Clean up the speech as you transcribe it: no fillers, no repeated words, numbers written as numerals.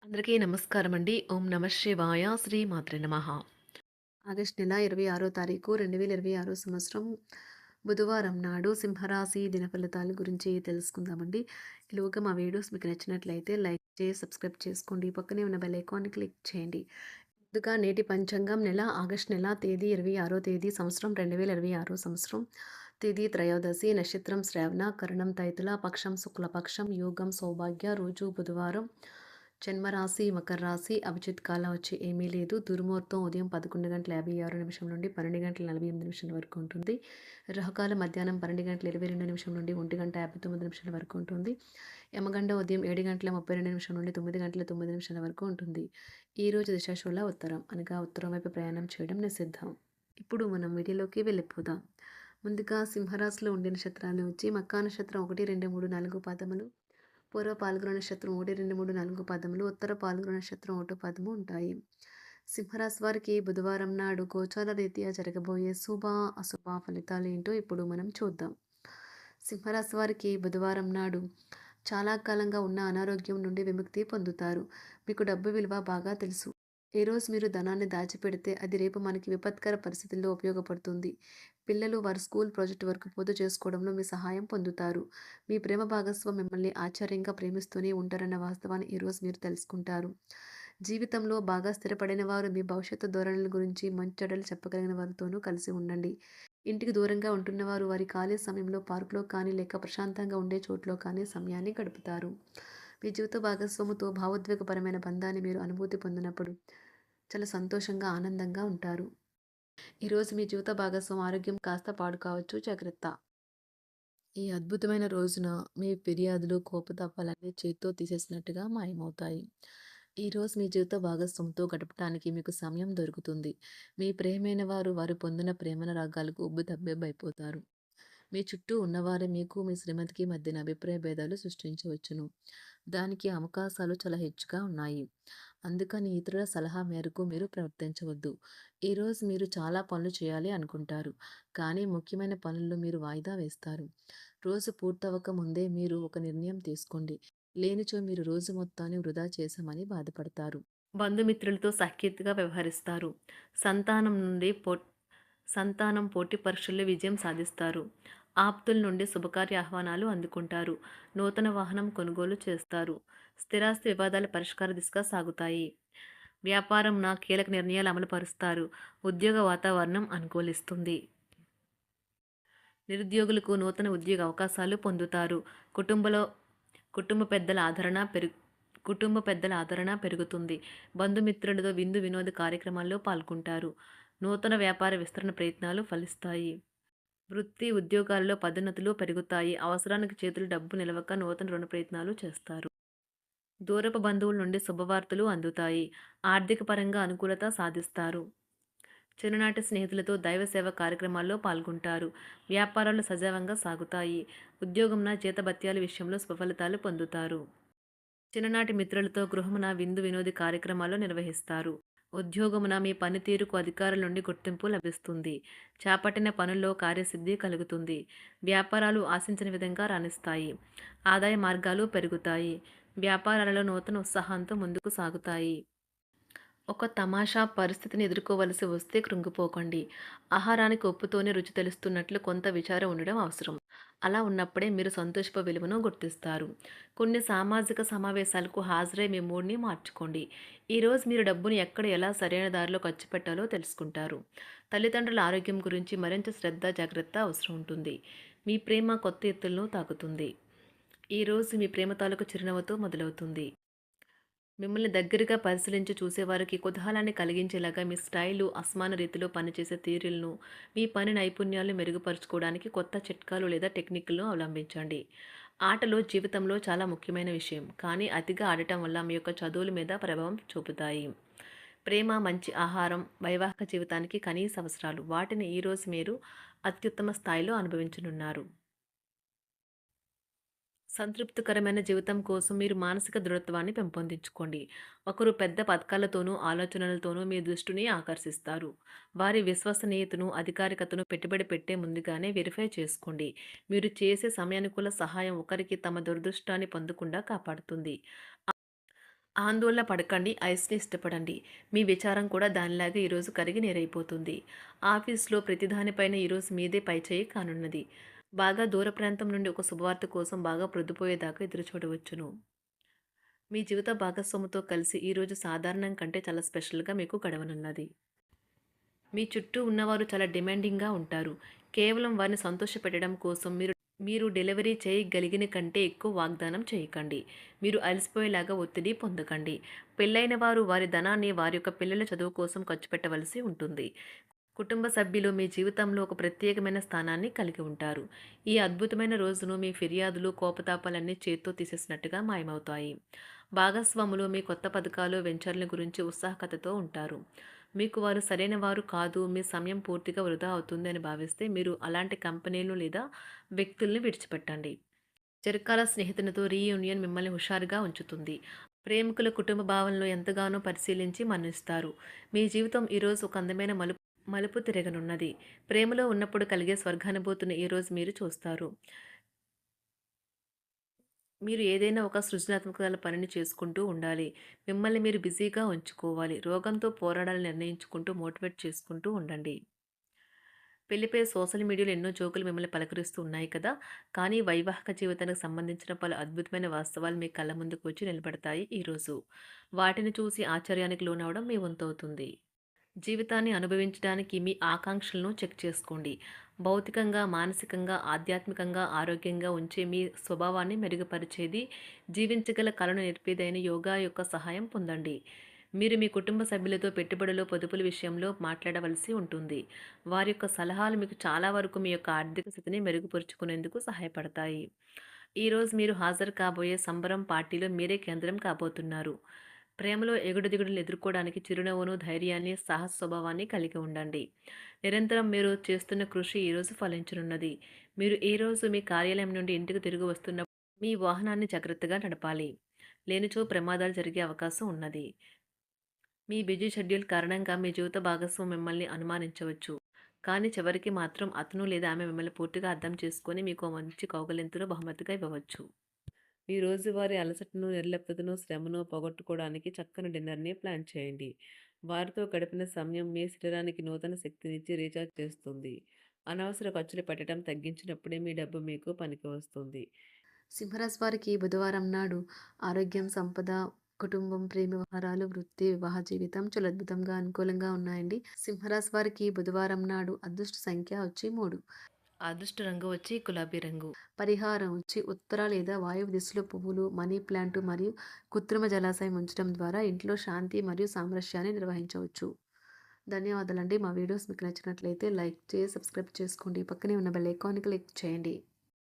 అందరికీ నమస్కారం అండి. ఓం నమ శివాయ. శ్రీ మాత్రే నమః. ఆగస్టు నెల 26 తారీఖు 2026 సంవత్సరం బుధవారం నాడు సింహరాశి దిన ఫలితాల గురించి తెలుసుకుందామండి. ఈలోగా మా వీడియోస్ మీకు నచ్చినట్లయితే లైక్ చేసి సబ్స్క్రైబ్ చేసుకోండి. పక్కనే ఉన్న బెల్ ఐకాన్ని క్లిక్ చేయండి. ముందుగా నేటి పంచాంగం నెల ఆగస్టు నెల తేదీ 26 తేదీ సంవత్సరం 2026 సంవత్సరం తేదీ త్రయోదశి నక్షత్రం శ్రవణ కరణం తైతుల పక్షం శుక్లపక్షం యోగం సౌభాగ్య రోజు బుధవారం జన్మరాశి మకర రాశి అభిజిత్ కాలం వచ్చి ఏమీ లేదు. దుర్ముహూర్తం ఉదయం 11:56 నుండి 12:48 వరకు ఉంటుంది. రాహుకాలం మధ్యాహ్నం 12:22 నుండి 1:59 వరకు ఉంటుంది. యమగండ ఉదయం 7:32 నుండి 9:09 వరకు ఉంటుంది. ఈ రోజు దిశాశూల ఉత్తరం అనగా ఉత్తరం వైపు ప్రయాణం చేయడం నిషిద్ధం. ఇప్పుడు మనం వీడియోలోకి వెళ్ళిపోదాం. ముందుగా సింహరాశిలో ఉండే నక్షత్రాలు వచ్చి మక్కా నక్షత్రం 1, 2, 3, 4 పాదములు, పూర్వ పాల్గొన నక్షత్రం 1, 2, 3, 4 పదములు, ఉత్తర పాల్గొన నక్షత్రం 1 పదము ఉంటాయి. సింహరాశి వారికి బుధవారం నాడు గోచార రీత్యా జరగబోయే శుభ అశుభ ఫలితాలు ఏంటో ఇప్పుడు మనం చూద్దాం. సింహరాశి వారికి బుధవారం నాడు చాలా కాలంగా ఉన్న అనారోగ్యం నుండి విముక్తి పొందుతారు. మీకు డబ్బు విలువ బాగా తెలుసు. ఏ రోజు మీరు ధనాన్ని దాచిపెడితే అది రేపు మనకి విపత్కర పరిస్థితుల్లో ఉపయోగపడుతుంది. పిల్లలు వారి స్కూల్ ప్రాజెక్టు వరకు పూర్తి చేసుకోవడంలో మీ సహాయం పొందుతారు. మీ ప్రేమ భాగస్వామి మిమ్మల్ని ఆశ్చర్యంగా ప్రేమిస్తూనే ఉంటారన్న వాస్తవాన్ని ఈరోజు మీరు తెలుసుకుంటారు. జీవితంలో బాగా స్థిరపడిన వారు మీ భవిష్యత్తు ధోరణుల గురించి మంచి చెడ్డలు చెప్పగలిగిన వారితోనూ కలిసి ఉండండి. ఇంటికి దూరంగా ఉంటున్నవారు వారి ఖాళీ సమయంలో పార్కులో కానీ లేక ప్రశాంతంగా ఉండే చోట్లో కానీ సమయాన్ని గడుపుతారు. మీ జీవిత భాగస్వామితో భావోద్వేగపరమైన బంధాన్ని మీరు అనుభూతి పొందినప్పుడు చాలా సంతోషంగా ఆనందంగా ఉంటారు. ఈరోజు మీ జీవిత భాగస్వామి ఆరోగ్యం కాస్త పాడు కావచ్చు, జాగ్రత్త. ఈ అద్భుతమైన రోజున మీ ఫిర్యాదులు కోపతాపాలన్నీ చేత్తో తీసేసినట్టుగా మాయమవుతాయి. ఈరోజు మీ జీవిత భాగస్వామితో గడపడానికి మీకు సమయం దొరుకుతుంది. మీ ప్రియమైన వారు పొందిన ప్రేమన రాగాలకు ఉబ్బుతబ్బెబ్బైపోతారు. మీ చుట్టూ ఉన్నవారే మీకు మీ శ్రీమతికి మధ్యన అభిప్రాయ భేదాలు సృష్టించవచ్చును. దానికి అవకాశాలు చాలా హెచ్చుగా ఉన్నాయి. అందుకని ఇతరుల సలహా మేరకు మీరు ప్రవర్తించవద్దు. ఈరోజు మీరు చాలా పనులు చేయాలి అనుకుంటారు. కానీ ముఖ్యమైన పనుల్లో మీరు వాయిదా వేస్తారు. రోజు పూర్తవక ముందే మీరు ఒక నిర్ణయం తీసుకోండి. లేనిచో మీరు రోజు మొత్తాన్ని వృధా చేశామని బాధపడతారు. బంధుమిత్రులతో సఖ్యతగా వ్యవహరిస్తారు. సంతానం నుండి సంతానం పోటీ పరీక్షల్లో విజయం సాధిస్తారు. ఆప్తుల నుండి శుభకార్య ఆహ్వానాలు అందుకుంటారు. నూతన వాహనం కొనుగోలు చేస్తారు. స్థిరాస్తి వివాదాల పరిష్కార దిశగా సాగుతాయి. వ్యాపారం నా కీలక నిర్ణయాలు అమలు పరుస్తారు. ఉద్యోగ వాతావరణం అనుకూలిస్తుంది. నిరుద్యోగులకు నూతన ఉద్యోగ అవకాశాలు పొందుతారు. కుటుంబంలో కుటుంబ పెద్దల ఆదరణ కుటుంబ పెద్దల ఆదరణ పెరుగుతుంది. బంధుమిత్రులతో విందు వినోద కార్యక్రమాల్లో పాల్గొంటారు. నూతన వ్యాపార విస్తరణ ప్రయత్నాలు ఫలిస్తాయి. వృత్తి ఉద్యోగాల్లో పదోన్నతులు పెరుగుతాయి. అవసరానికి చేతులు డబ్బు నిలవక నూతన రుణ ప్రయత్నాలు చేస్తారు. దూరపు బంధువుల నుండి శుభవార్తలు అందుతాయి. ఆర్థిక పరంగా అనుకూలత సాధిస్తారు. చిన్ననాటి స్నేహితులతో దైవ సేవ కార్యక్రమాల్లో పాల్గొంటారు. వ్యాపారాలు సజావంగా సాగుతాయి. ఉద్యోగంన జీతభత్యాల విషయంలో స్వఫలితాలు పొందుతారు. చిన్ననాటి మిత్రులతో గృహమున విందు వినోది కార్యక్రమాలు నిర్వహిస్తారు. ఉద్యోగమున మీ పనితీరుకు అధికారుల నుండి గుర్తింపు లభిస్తుంది. చేపట్టిన పనుల్లో కార్యసిద్ధి కలుగుతుంది. వ్యాపారాలు ఆశించిన విధంగా రాణిస్తాయి. ఆదాయ మార్గాలు పెరుగుతాయి. వ్యాపారాలలో నూతన ఉత్సాహంతో ముందుకు సాగుతాయి. ఒక తమాషా పరిస్థితిని ఎదుర్కోవలసి వస్తే కృంగిపోకండి. ఆహారానికి ఉప్పుతోనే రుచి తెలుస్తున్నట్లు కొంత విచారం ఉండడం అవసరం. అలా ఉన్నప్పుడే మీరు సంతోషపు విలువను గుర్తిస్తారు. కొన్ని సామాజిక సమావేశాలకు హాజరై మీ మూడ్ని మార్చుకోండి. ఈరోజు మీరు డబ్బును ఎక్కడ ఎలా సరైన దారిలో ఖర్చు పెట్టాలో తెలుసుకుంటారు. తల్లిదండ్రుల ఆరోగ్యం గురించి మరింత శ్రద్ధ జాగ్రత్త అవసరం ఉంటుంది. మీ ప్రేమ కొత్త ఎత్తులను తాకుతుంది. ఈరోజు మీ ప్రేమ తాలూకు చిరునవ్వుతో మొదలవుతుంది. మిమ్మల్ని దగ్గరగా పరిశీలించి చూసేవారికి కుతూహలాన్ని కలిగించేలాగా మీ స్టైలు, అసమాన రీతిలో పనిచేసే తీరులను, మీ పని నైపుణ్యాలను మెరుగుపరుచుకోవడానికి కొత్త చిట్కాలు లేదా టెక్నిక్లను అవలంబించండి. ఆటలు జీవితంలో చాలా ముఖ్యమైన విషయం, కానీ అతిగా ఆడటం వల్ల మీ యొక్క చదువుల మీద ప్రభావం చూపుతాయి. ప్రేమ, మంచి ఆహారం, వైవాహిక జీవితానికి కనీస అవసరాలు. వాటిని ఈరోజు మీరు అత్యుత్తమ స్థాయిలో అనుభవించనున్నారు. సంతృప్తికరమైన జీవితం కోసం మీరు మానసిక దృఢత్వాన్ని పెంపొందించుకోండి. ఒకరు పెద్ద పథకాలతోనూ, ఆలోచనలతోనూ మీ దృష్టిని ఆకర్షిస్తారు. వారి విశ్వసనీయతను, అధికారికతను పెట్టుబడి పెట్టే ముందుగానే వెరిఫై చేసుకోండి. మీరు చేసే సమయానుకూల సహాయం ఒకరికి తమ దురదృష్టాన్ని పొందకుండా కాపాడుతుంది. ఆందోళన పడకండి, ఐస్‌ని ఇష్టపడండి. మీ విచారం కూడా దానిలాగే ఈరోజు కరిగి నీరైపోతుంది. ఆఫీస్‌లో ప్రతి దానిపైన ఈరోజు మీదే పైచేయి కానున్నది. బాగా దూర ప్రాంతం నుండి ఒక శుభవార్త కోసం బాగా ప్రొద్దుపోయేదాకా ఎదురుచూడవచ్చును. మీ జీవిత భాగస్వామితో కలిసి ఈరోజు సాధారణం కంటే చాలా స్పెషల్‌గా మీకు గడవనున్నది. మీ చుట్టూ ఉన్నవారు చాలా డిమాండింగ్‌గా ఉంటారు. కేవలం వారిని సంతోషపెట్టడం కోసం మీరు డెలివరీ చేయగలిగిన కంటే ఎక్కువ వాగ్దానం చేయకండి. మీరు అలసిపోయేలాగా ఒత్తిడి పొందకండి. పెళ్లైన వారు వారి ధనాన్ని వారి యొక్క పిల్లల చదువు కోసం ఖర్చు పెట్టవలసి ఉంటుంది. కుటుంబ సభ్యులు మీ జీవితంలో ఒక ప్రత్యేకమైన స్థానాన్ని కలిగి ఉంటారు. ఈ అద్భుతమైన రోజును మీ ఫిర్యాదులు, కోపతాపాలన్నీ చేత్తో తీసేసినట్టుగా మాయమవుతాయి. భాగస్వాములు మీ కొత్త పథకాలు, వెంచర్ల గురించి ఉత్సాహకతతో ఉంటారు. మీకు వారు సరైన వారు కాదు, మీ సమయం పూర్తిగా వృధా అవుతుంది అని భావిస్తే మీరు అలాంటి కంపెనీలు లేదా వ్యక్తుల్ని విడిచిపెట్టండి. చిరకాల స్నేహితునితో రీయూనియన్ మిమ్మల్ని హుషారుగా ఉంచుతుంది. ప్రేమికుల కుటుంబ భావనలు ఎంతగానో పరిశీలించి మన్నిస్తారు. మీ జీవితం ఈరోజు ఒక అందమైన మలుపు తిరగనున్నది. ప్రేమలో ఉన్నప్పుడు కలిగే స్వర్గానుభూతిని ఈరోజు మీరు చూస్తారు. మీరు ఏదైనా ఒక సృజనాత్మకతల పనిని చేసుకుంటూ ఉండాలి. మిమ్మల్ని మీరు బిజీగా ఉంచుకోవాలి. రోగంతో పోరాడాలని నిర్ణయించుకుంటూ మోటివేట్ చేసుకుంటూ ఉండండి. పెళ్లిపై సోషల్ మీడియాలో ఎన్నో జోకులు మిమ్మల్ని పలకరిస్తూ ఉన్నాయి కదా! కానీ వైవాహిక జీవితానికి సంబంధించిన పలు అద్భుతమైన వాస్తవాలు మీ కళ్ళ ముందుకు వచ్చి నిలబడతాయి ఈరోజు. వాటిని చూసి ఆశ్చర్యానికి లోనవ్వడం మీ వంతవుతుంది. జీవితాన్ని అనుభవించడానికి మీ ఆకాంక్షలను చెక్ చేసుకోండి. భౌతికంగా, మానసికంగా, ఆధ్యాత్మికంగా ఆరోగ్యంగా ఉంచే మీ స్వభావాన్ని మెరుగుపరిచేది, జీవించగల కళను నేర్పేదైన యోగా యొక్క సహాయం పొందండి. మీరు మీ కుటుంబ సభ్యులతో పెట్టుబడులు, పొదుపుల విషయంలో మాట్లాడవలసి ఉంటుంది. వారి యొక్క సలహాలు మీకు చాలా వరకు మీ యొక్క ఆర్థిక స్థితిని మెరుగుపరుచుకునేందుకు సహాయపడతాయి. ఈరోజు మీరు హాజరు కాబోయే సంబరం పార్టీలో మీరే కేంద్రం కాబోతున్నారు. ప్రేమలో ఎగుడు దిగుడులు ఎదుర్కోవడానికి చిరునవ్వును, ధైర్యాన్ని, సాహస స్వభావాన్ని కలిగి ఉండండి. నిరంతరం మీరు చేస్తున్న కృషి ఈరోజు ఫలించనున్నది. మీరు ఈ రోజు మీ కార్యాలయం నుండి ఇంటికి తిరిగి వస్తున్నప్పుడు మీ వాహనాన్ని జాగ్రత్తగా నడపాలి. లేనిచో ప్రమాదాలు జరిగే అవకాశం ఉన్నది. మీ బిజీ షెడ్యూల్ కారణంగా మీ జీవిత భాగస్వామి మిమ్మల్ని అనుమానించవచ్చు. కానీ చివరికి మాత్రం అతను లేదా ఆమె మిమ్మల్ని పూర్తిగా అర్థం చేసుకొని మీకు ఓ మంచి కౌగిలింతను బహుమతిగా ఇవ్వవచ్చు. మీ రోజువారీ అలసటను, నిర్లిప్తతను, శ్రమను పోగొట్టుకోవడానికి చక్కని డిన్నర్‌ని ప్లాన్ చేయండి. వారితో గడిపిన సమయం మీ శరీరానికి నూతన శక్తినిచ్చి రీచార్జ్ చేస్తుంది. అనవసర ఖర్చులు పెట్టడం తగ్గించినప్పుడే మీ డబ్బు మీకు పనికి వస్తుంది. సింహరాశి వారికి బుధవారం నాడు ఆరోగ్యం, సంపద, కుటుంబం, ప్రేమ వ్యవహారాలు, వృత్తి, వివాహ జీవితం చాలా అద్భుతంగా అనుకూలంగా ఉన్నాయండి. సింహరాశి వారికి బుధవారం నాడు అదృష్ట సంఖ్య వచ్చి 3. అదృష్ట రంగు వచ్చి గులాబీ రంగు. పరిహారం వచ్చి ఉత్తర లేదా వాయువు దిశలో పువ్వులు, మనీ ప్లాంట్ మరియు కృత్రిమ జలాశయం ఉంచడం ద్వారా ఇంట్లో శాంతి మరియు సామరస్యాన్ని నిర్వహించవచ్చు. ధన్యవాదాలండి. మా వీడియోస్ మీకు నచ్చినట్లయితే లైక్ చేసి సబ్స్క్రైబ్ చేసుకోండి. పక్కనే ఉన్న బెల్ ఐకాన్‌ని క్లిక్ చేయండి.